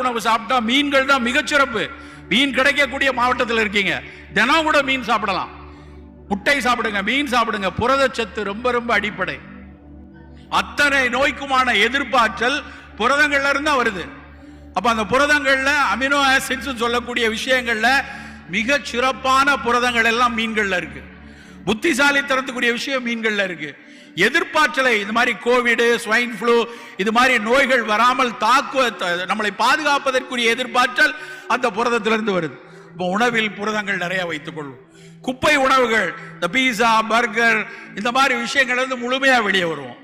உணவு சாப்பிட்டா மீன்கள் தான் மிகச்சிறப்பு. மீன் கிடைக்கக்கூடிய மாவட்டத்தில் இருக்கீங்க, தினம் கூட மீன் சாப்பிடலாம். முட்டை சாப்பிடுங்க, மீன் சாப்பிடுங்க. புரதச்சத்து ரொம்ப ரொம்ப அடிப்படை. அத்தனை நோய்க்குமான எதிர்ப்பாற்றல் புரதங்கள்ல இருந்தா வருது. அப்ப அந்த புரதங்கள்ல அமினோ ஆசிட்ஸ் சொல்லக்கூடிய விஷயங்கள்ல மிக சிறப்பான புரதங்கள் எல்லாம் மீன்கள்ல இருக்கு. புத்திசாலித்தனத்துக்குரிய விஷயம் மீன்கள்ல இருக்கு. எதிர்ப்பாற்றலை இந்த மாதிரி கோவிட், ஸ்வைன் ஃப்ளூ இது மாதிரி நோய்கள் வராமல் நம்மளை பாதுகாப்பதற்குரிய எதிர்ப்பாற்றல் அந்த புரதத்திலிருந்து வருது. இப்போ உணவில் புரதங்கள் நிறைய வைத்துக் கொள்வோம். குப்பை உணவுகள், இந்த பீஸா, பர்கர் இந்த மாதிரி விஷயங்கள் முழுமையா வெளியே வருவோம்.